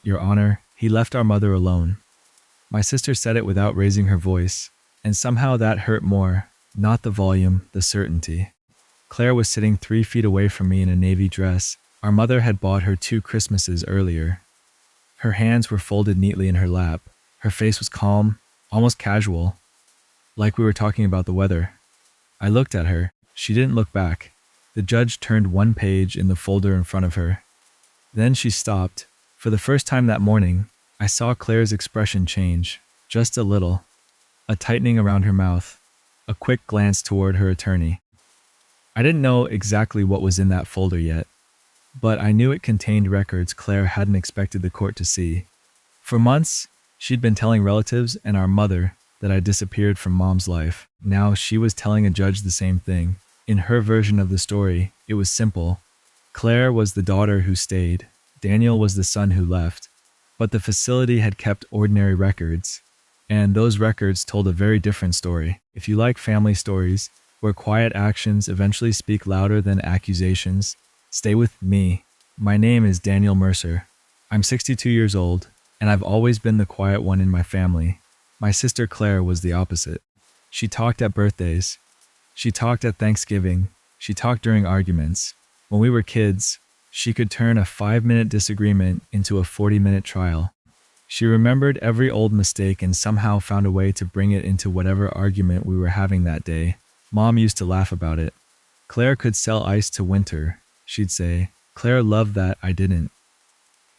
Your Honor, he left our mother alone. My sister said it without raising her voice, and somehow that hurt more, not the volume, the certainty. Claire was sitting 3 feet away from me in a navy dress our mother had bought her 2 Christmases earlier. Her hands were folded neatly in her lap. Her face was calm, almost casual, like we were talking about the weather. I looked at her. She didn't look back. The judge turned one page in the folder in front of her. Then she stopped. For the first time that morning, I saw Claire's expression change, just a little. A tightening around her mouth, a quick glance toward her attorney. I didn't know exactly what was in that folder yet, but I knew it contained records Claire hadn't expected the court to see. For months, she'd been telling relatives and our mother that I disappeared from Mom's life. Now she was telling a judge the same thing. In her version of the story, it was simple. Claire was the daughter who stayed. Daniel was the son who left. But the facility had kept ordinary records, and those records told a very different story. If you like family stories, where quiet actions eventually speak louder than accusations, stay with me. My name is Daniel Mercer. I'm 62 years old, and I've always been the quiet one in my family. My sister Claire was the opposite. She talked at birthdays. She talked at Thanksgiving. She talked during arguments. When we were kids, she could turn a 5-minute disagreement into a 40-minute trial. She remembered every old mistake and somehow found a way to bring it into whatever argument we were having that day. Mom used to laugh about it. Claire could sell ice to Winter, she'd say. Claire loved that I didn't.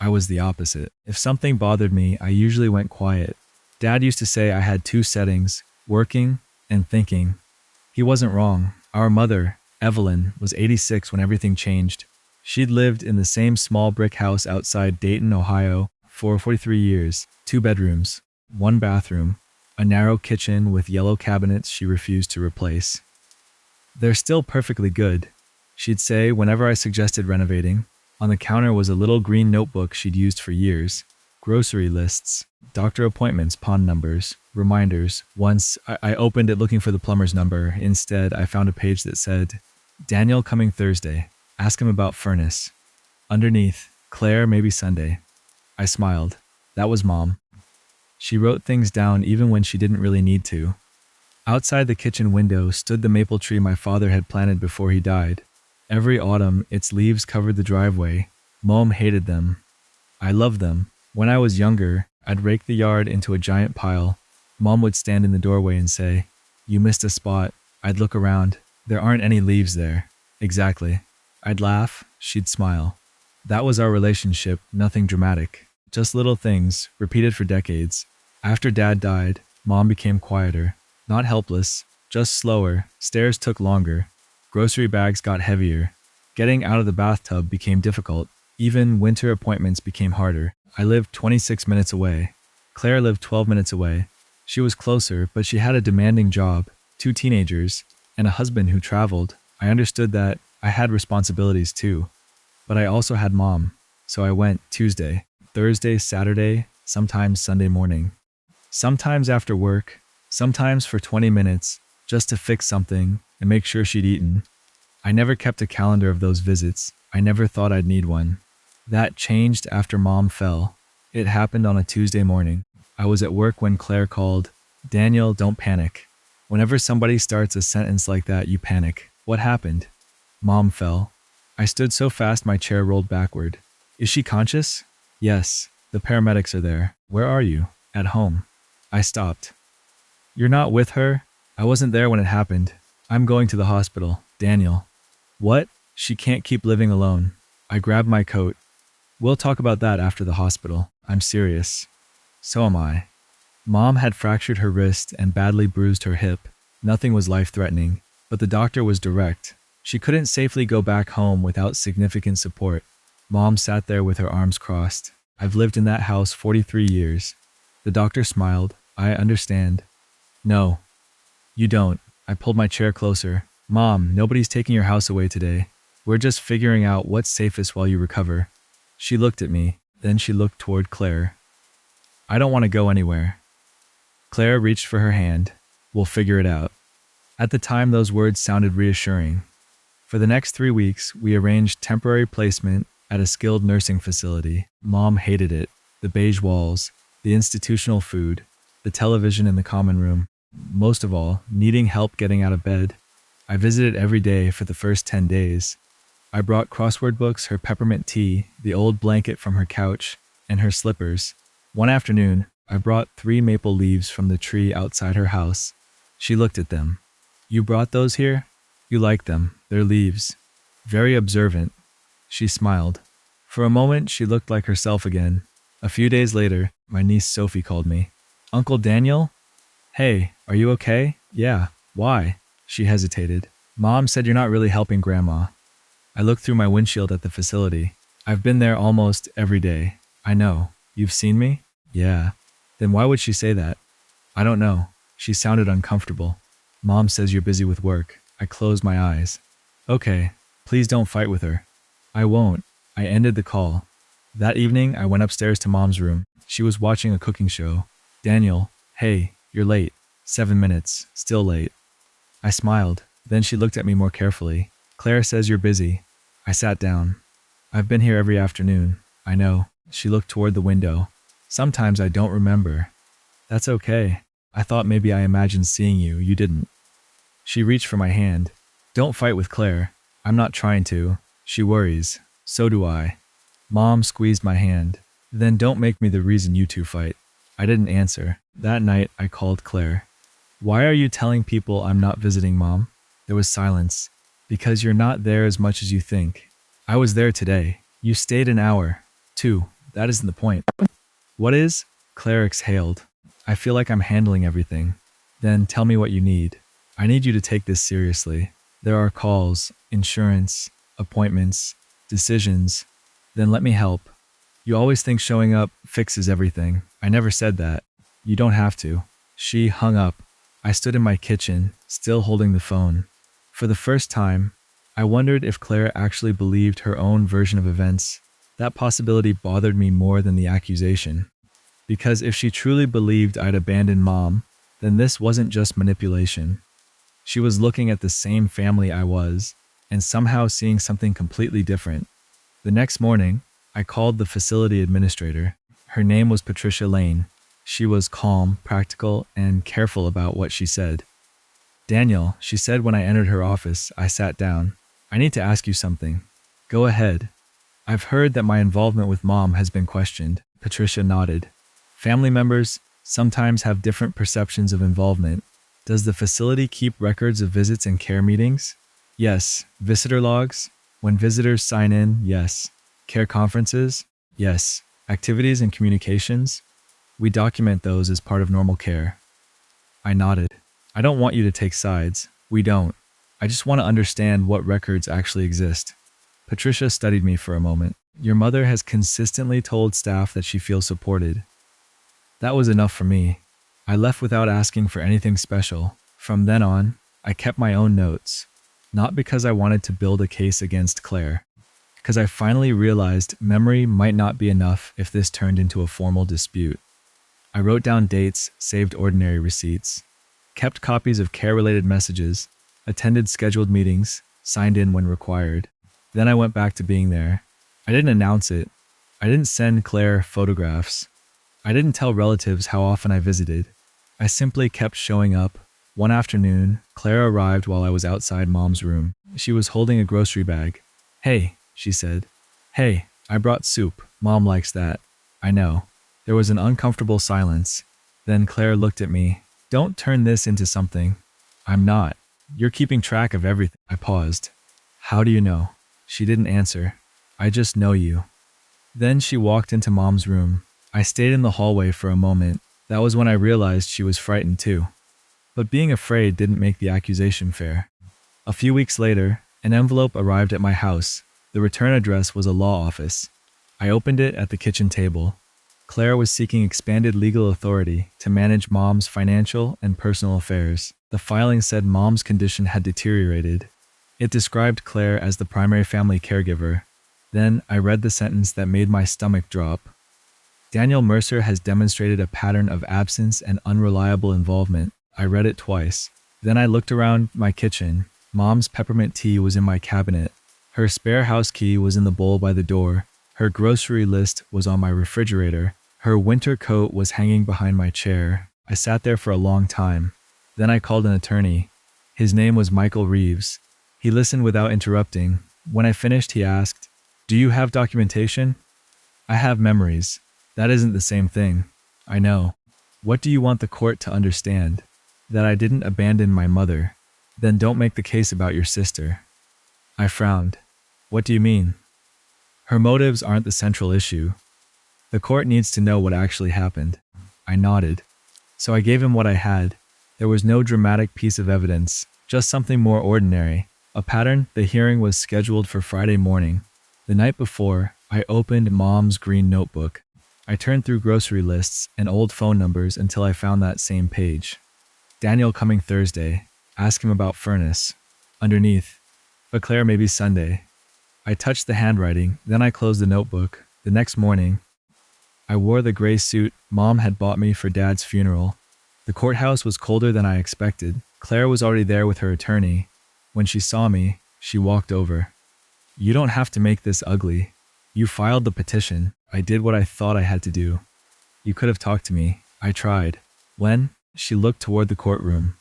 I was the opposite. If something bothered me, I usually went quiet. Dad used to say I had 2 settings, working and thinking. He wasn't wrong. Our mother, Evelyn, was 86 when everything changed. She'd lived in the same small brick house outside Dayton, Ohio, for 43 years. 2 bedrooms, 1 bathroom, a narrow kitchen with yellow cabinets she refused to replace. They're still perfectly good, she'd say whenever I suggested renovating. On the counter was a little green notebook she'd used for years. Grocery lists, doctor appointments, pawn numbers, reminders. Once, I opened it looking for the plumber's number. Instead, I found a page that said, Daniel coming Thursday. Ask him about furnace. Underneath, Claire maybe Sunday. I smiled. That was Mom. She wrote things down even when she didn't really need to. Outside the kitchen window stood the maple tree my father had planted before he died. Every autumn, its leaves covered the driveway. Mom hated them. I loved them. When I was younger, I'd rake the yard into a giant pile. Mom would stand in the doorway and say, You missed a spot. I'd look around. There aren't any leaves there. Exactly. I'd laugh. She'd smile. That was our relationship, nothing dramatic. Just little things, repeated for decades. After Dad died, Mom became quieter. Not helpless, just slower. Stairs took longer. Grocery bags got heavier. Getting out of the bathtub became difficult. Even winter appointments became harder. I lived 26 minutes away. Claire lived 12 minutes away. She was closer, but she had a demanding job, 2 teenagers, and a husband who traveled. I understood that I had responsibilities too. But I also had Mom. So I went Tuesday, Thursday, Saturday, sometimes Sunday morning. Sometimes after work, sometimes for 20 minutes, just to fix something and make sure she'd eaten. I never kept a calendar of those visits. I never thought I'd need one. That changed after Mom fell. It happened on a Tuesday morning. I was at work when Claire called. Daniel, don't panic. Whenever somebody starts a sentence like that, you panic. What happened? Mom fell. I stood so fast my chair rolled backward. Is she conscious? Yes. The paramedics are there. Where are you? At home. I stopped. You're not with her? I wasn't there when it happened. I'm going to the hospital. Daniel. What? She can't keep living alone. I grabbed my coat. We'll talk about that after the hospital. I'm serious. So am I. Mom had fractured her wrist and badly bruised her hip. Nothing was life-threatening, but the doctor was direct. She couldn't safely go back home without significant support. Mom sat there with her arms crossed. I've lived in that house 43 years. The doctor smiled. I understand. No. You don't. I pulled my chair closer. Mom, nobody's taking your house away today. We're just figuring out what's safest while you recover. She looked at me. Then she looked toward Claire. I don't want to go anywhere. Claire reached for her hand. We'll figure it out. At the time, those words sounded reassuring. For the next 3 weeks, we arranged temporary placement at a skilled nursing facility. Mom hated it. the beige walls, the institutional food, the television in the common room. Most of all, needing help getting out of bed. I visited every day for the first 10 days. I brought crossword books, her peppermint tea, the old blanket from her couch, and her slippers. One afternoon, I brought 3 maple leaves from the tree outside her house. She looked at them. "You brought those here? You like them, they're leaves." Very observant. She smiled. For a moment, she looked like herself again. A few days later, my niece Sophie called me. "Uncle Daniel?" "Hey, are you okay?" "Yeah. Why?" She hesitated. "Mom said you're not really helping Grandma." I looked through my windshield at the facility. "I've been there almost every day." "I know. You've seen me?" "Yeah." "Then why would she say that?" "I don't know." She sounded uncomfortable. "Mom says you're busy with work." I closed my eyes. "Okay, please don't fight with her." "I won't." I ended the call. That evening, I went upstairs to Mom's room. She was watching a cooking show. "Daniel, hey, you're late." 7 minutes, still late. I smiled. Then she looked at me more carefully. "Claire says you're busy." I sat down. "I've been here every afternoon." "I know." She looked toward the window. "Sometimes I don't remember." "That's okay. I thought maybe I imagined seeing you. You didn't." She reached for my hand. "Don't fight with Claire." "I'm not trying to. She worries. So do I." Mom squeezed my hand. "Then don't make me the reason you two fight." I didn't answer. That night, I called Claire. "Why are you telling people I'm not visiting, Mom?" There was silence. "Because you're not there as much as you think." "I was there today. You stayed an hour." "2. That isn't the point." "What is?" Claire exhaled. "I feel like I'm handling everything." "Then tell me what you need." "I need you to take this seriously. There are calls, insurance, appointments, decisions." "Then let me help." "You always think showing up fixes everything." "I never said that." "You don't have to." She hung up. I stood in my kitchen, still holding the phone. For the first time, I wondered if Claire actually believed her own version of events. That possibility bothered me more than the accusation. Because if she truly believed I'd abandoned Mom, then this wasn't just manipulation. She was looking at the same family I was, and somehow seeing something completely different. The next morning, I called the facility administrator. Her name was Patricia Lane. She was calm, practical, and careful about what she said. "Daniel," she said when I entered her office. I sat down. "I need to ask you something." "Go ahead." "I've heard that my involvement with Mom has been questioned." Patricia nodded. "Family members sometimes have different perceptions of involvement. Does the facility keep records of visits and care meetings?" "Yes." "Visitor logs?" "When visitors sign in, yes." "Care conferences?" "Yes." "Activities and communications?" "We document those as part of normal care." I nodded. "I don't want you to take sides. We don't. I just want to understand what records actually exist." Patricia studied me for a moment. "Your mother has consistently told staff that she feels supported." That was enough for me. I left without asking for anything special. From then on, I kept my own notes. Not because I wanted to build a case against Claire. Because I finally realized memory might not be enough if this turned into a formal dispute. I wrote down dates, saved ordinary receipts, kept copies of care-related messages, attended scheduled meetings, signed in when required. Then I went back to being there. I didn't announce it. I didn't send Claire photographs. I didn't tell relatives how often I visited. I simply kept showing up. One afternoon, Claire arrived while I was outside Mom's room. She was holding a grocery bag. "Hey," she said. "Hey, I brought soup. Mom likes that." "I know." There was an uncomfortable silence. Then Claire looked at me. "Don't turn this into something." "I'm not. You're keeping track of everything." I paused. "How do you know?" She didn't answer. "I just know you." Then she walked into Mom's room. I stayed in the hallway for a moment. That was when I realized she was frightened too. But being afraid didn't make the accusation fair. A few weeks later, an envelope arrived at my house. The return address was a law office. I opened it at the kitchen table. Claire was seeking expanded legal authority to manage Mom's financial and personal affairs. The filing said Mom's condition had deteriorated. It described Claire as the primary family caregiver. Then I read the sentence that made my stomach drop. "Daniel Mercer has demonstrated a pattern of absence and unreliable involvement." I read it twice. Then I looked around my kitchen. Mom's peppermint tea was in my cabinet. Her spare house key was in the bowl by the door. Her grocery list was on my refrigerator. Her winter coat was hanging behind my chair. I sat there for a long time. Then I called an attorney. His name was Michael Reeves. He listened without interrupting. When I finished, he asked, "Do you have documentation?" "I have memories." "That isn't the same thing." "I know." "What do you want the court to understand?" "That I didn't abandon my mother." "Then don't make the case about your sister." I frowned. "What do you mean?" "Her motives aren't the central issue. The court needs to know what actually happened." I nodded. So I gave him what I had. There was no dramatic piece of evidence, just something more ordinary. A pattern. The hearing was scheduled for Friday morning. The night before, I opened Mom's green notebook. I turned through grocery lists and old phone numbers until I found that same page. Daniel coming Thursday. Ask him about furnace. Underneath, but Claire maybe Sunday. I touched the handwriting, then I closed the notebook. The next morning, I wore the gray suit Mom had bought me for Dad's funeral. The courthouse was colder than I expected. Claire was already there with her attorney. When she saw me, she walked over. "You don't have to make this ugly. You filed the petition. I did what I thought I had to do. You could have talked to me. I tried." "When?" She looked toward the courtroom.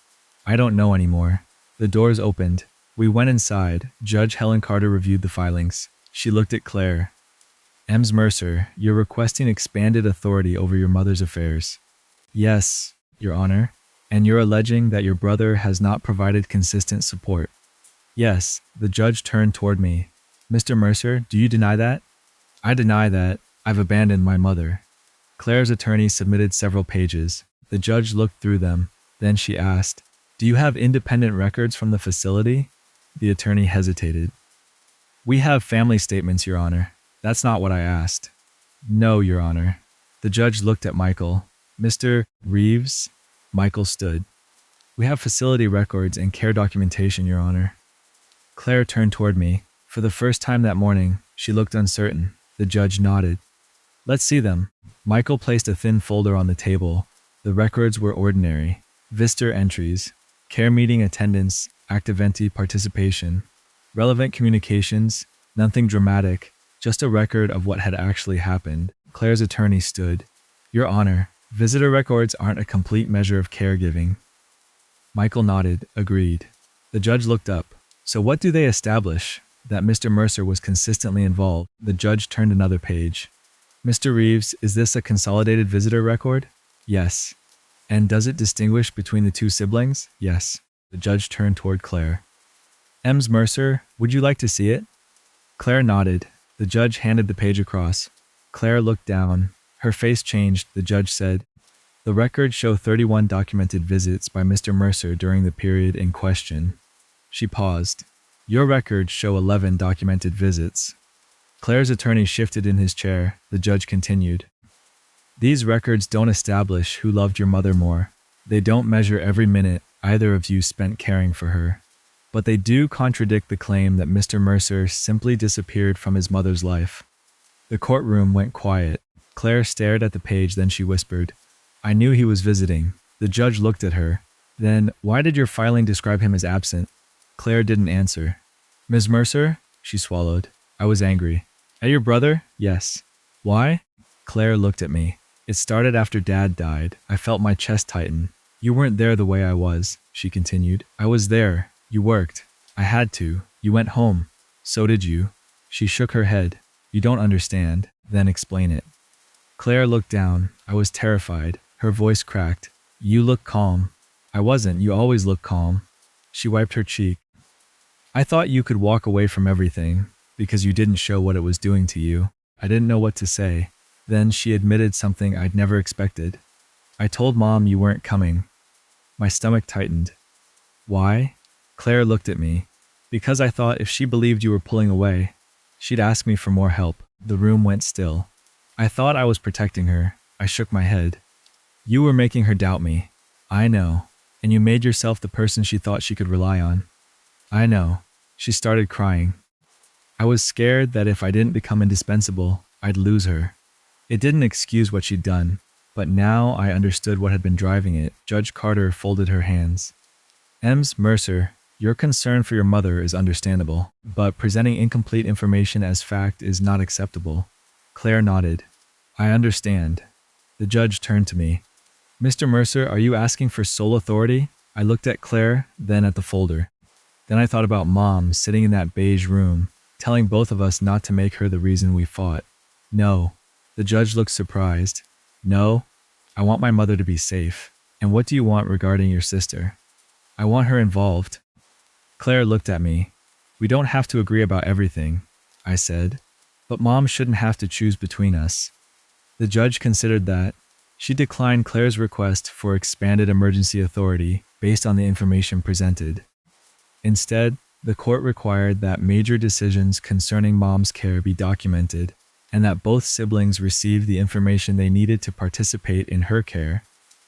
"I don't know anymore." The doors opened. We went inside. Judge Helen Carter reviewed the filings. She looked at Claire. "Ms. Mercer, you're requesting expanded authority over your mother's affairs." "Yes, Your Honor. And you're alleging that your brother has not provided consistent support." "Yes." The judge turned toward me. "Mr. Mercer, do you deny that?" "I deny that. I've abandoned my mother." Claire's attorney submitted several pages. The judge looked through them. Then she asked, "Do you have independent records from the facility?" The attorney hesitated. "We have family statements, Your Honor." "That's not what I asked." "No, Your Honor." The judge looked at Michael. "Mr. Reeves?" Michael stood. "We have facility records and care documentation, Your Honor." Claire turned toward me. For the first time that morning, she looked uncertain. The judge nodded. "Let's see them." Michael placed a thin folder on the table. The records were ordinary. Visitor entries, care meeting attendance, activity participation, relevant communications, nothing dramatic, just a record of what had actually happened. Claire's attorney stood. "Your Honor, visitor records aren't a complete measure of caregiving." Michael nodded, agreed. The judge looked up. "So what do they establish?" "That Mr. Mercer was consistently involved." The judge turned another page. "Mr. Reeves, is this a consolidated visitor record?" "Yes." "And does it distinguish between the two siblings?" "Yes." The judge turned toward Claire. "Ms. Mercer, would you like to see it?" Claire nodded. The judge handed the page across. Claire looked down. Her face changed. The judge said, "The records show 31 documented visits by Mr. Mercer during the period in question." She paused. "Your records show 11 documented visits." Claire's attorney shifted in his chair. The judge continued, "These records don't establish who loved your mother more. They don't measure every minute either of you spent caring for her. But they do contradict the claim that Mr. Mercer simply disappeared from his mother's life." The courtroom went quiet. Claire stared at the page, then she whispered, "I knew he was visiting." The judge looked at her. "Then why did your filing describe him as absent?" Claire didn't answer. "Ms. Mercer?" She swallowed. "I was angry." "At your brother?" "Yes." "Why?" Claire looked at me. "It started after Dad died. I felt my chest tighten." "You weren't there the way I was," she continued. "I was there. You worked. I had to. You went home. So did you." She shook her head. "You don't understand." "Then explain it." Claire looked down. I was terrified. Her voice cracked. "You look calm." "I wasn't. You always look calm." She wiped her cheek. "I thought you could walk away from everything because you didn't show what it was doing to you." I didn't know what to say. Then she admitted something I'd never expected. "I told Mom you weren't coming." My stomach tightened. "Why?" Claire looked at me. "Because I thought if she believed you were pulling away, she'd ask me for more help." The room went still. I thought I was protecting her. I shook my head. "You were making her doubt me." "I know. And you made yourself the person she thought she could rely on." "I know." She started crying. "I was scared that if I didn't become indispensable, I'd lose her." It didn't excuse what she'd done, but now I understood what had been driving it. Judge Carter folded her hands. "Ms. Mercer, your concern for your mother is understandable, but presenting incomplete information as fact is not acceptable." Claire nodded. "I understand." The judge turned to me. Mr. Mercer, are you asking for sole authority? I looked at Claire, then at the folder. Then I thought about Mom sitting in that beige room, telling both of us not to make her the reason we fought. No. The judge looked surprised. No. I want my mother to be safe. And what do you want regarding your sister? I want her involved. Claire looked at me. We don't have to agree about everything, I said. But Mom shouldn't have to choose between us. The judge considered that. She declined Claire's request for expanded emergency authority based on the information presented. Instead, the court required that major decisions concerning Mom's care be documented and that both siblings receive the information they needed to participate in her care.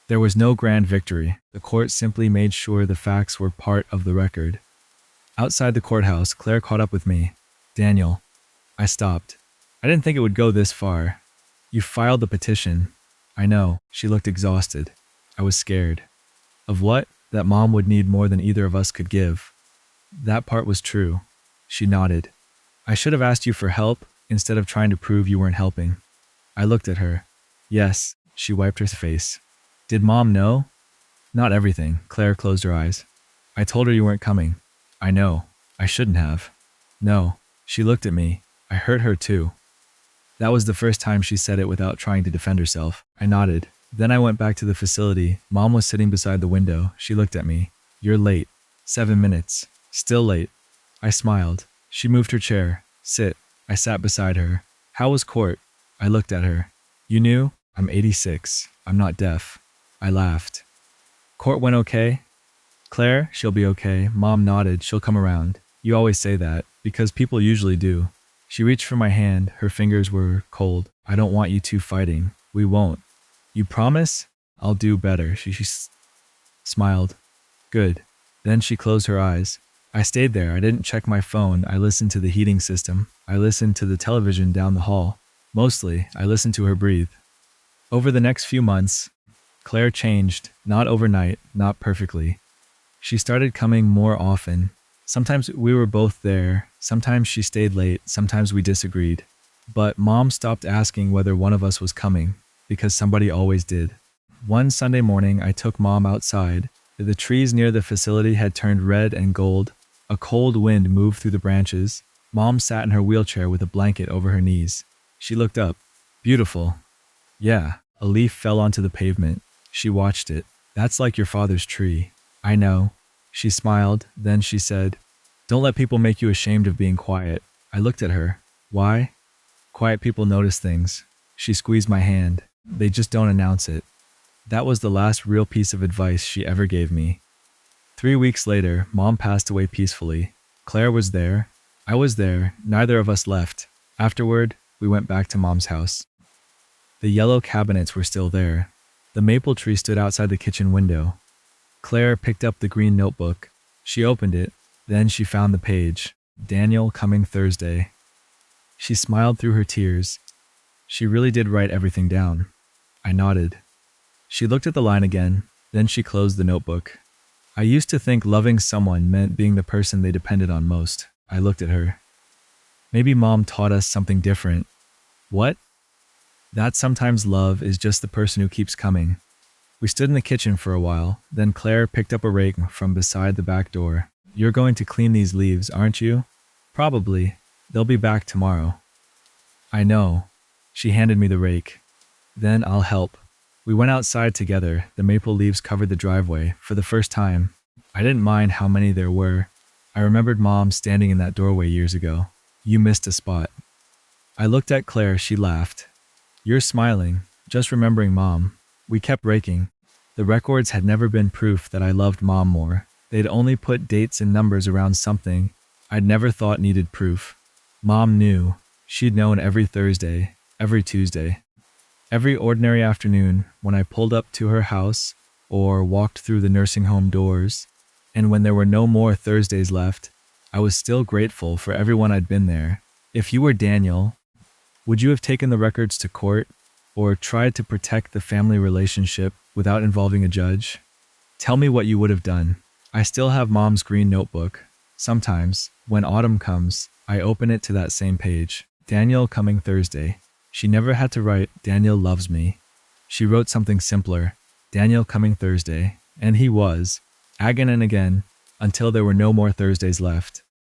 There was no grand victory. The court simply made sure the facts were part of the record. Outside the courthouse, Claire caught up with me. Daniel. I stopped. I didn't think it would go this far. You filed the petition. I know. She looked exhausted. I was scared. Of what? That Mom would need more than either of us could give. That part was true. She nodded. I should have asked you for help instead of trying to prove you weren't helping. I looked at her. Yes. She wiped her face. Did Mom know? Not everything. Claire closed her eyes. I told her you weren't coming. I know. I shouldn't have. No. She looked at me. I hurt her too. That was the first time she said it without trying to defend herself. I nodded. Then I went back to the facility. Mom was sitting beside the window. She looked at me. You're late. 7 minutes. Still late. I smiled. She moved her chair. Sit. I sat beside her. How was court? I looked at her. You knew? I'm 86. I'm not deaf. I laughed. Court went okay? Claire, she'll be okay. Mom nodded. She'll come around. You always say that, because people usually do. She reached for my hand. Her fingers were cold. I don't want you two fighting. We won't. You promise? I'll do better. She smiled. Good. Then she closed her eyes. I stayed there. I didn't check my phone. I listened to the heating system. I listened to the television down the hall. Mostly, I listened to her breathe. Over the next few months, Claire changed. Not overnight, not perfectly. She started coming more often. Sometimes we were both there. Sometimes she stayed late. Sometimes we disagreed. But Mom stopped asking whether one of us was coming, because somebody always did. One Sunday morning, I took Mom outside. The trees near the facility had turned red and gold. A cold wind moved through the branches. Mom sat in her wheelchair with a blanket over her knees. She looked up. Beautiful. Yeah, a leaf fell onto the pavement. She watched it. That's like your father's tree. I know. She smiled. Then she said, Don't let people make you ashamed of being quiet. I looked at her. Why? Quiet people notice things. She squeezed my hand. They just don't announce it. That was the last real piece of advice she ever gave me. 3 weeks later, Mom passed away peacefully. Claire was there. I was there. Neither of us left. Afterward, we went back to Mom's house. The yellow cabinets were still there. The maple tree stood outside the kitchen window. Claire picked up the green notebook. She opened it. Then she found the page. Daniel coming Thursday. She smiled through her tears. She really did write everything down. I nodded. She looked at the line again. Then she closed the notebook. I used to think loving someone meant being the person they depended on most. I looked at her. Maybe Mom taught us something different. What? That sometimes love is just the person who keeps coming. We stood in the kitchen for a while. Then Claire picked up a rake from beside the back door. You're going to clean these leaves, aren't you? Probably. They'll be back tomorrow. I know. She handed me the rake. Then I'll help. We went outside together. The maple leaves covered the driveway for the first time. I didn't mind how many there were. I remembered Mom standing in that doorway years ago. You missed a spot. I looked at Claire. She laughed. You're smiling, just remembering Mom. We kept raking. The records had never been proof that I loved Mom more. They'd only put dates and numbers around something I'd never thought needed proof. Mom knew. She'd known every Thursday, every Tuesday. Every ordinary afternoon, when I pulled up to her house or walked through the nursing home doors, and when there were no more Thursdays left, I was still grateful for everyone I'd been there. If you were Daniel, would you have taken the records to court or tried to protect the family relationship without involving a judge? Tell me what you would have done. I still have Mom's green notebook. Sometimes, when autumn comes, I open it to that same page. Daniel coming Thursday. She never had to write, Daniel loves me. She wrote something simpler, Daniel coming Thursday, and he was, again and again, until there were no more Thursdays left.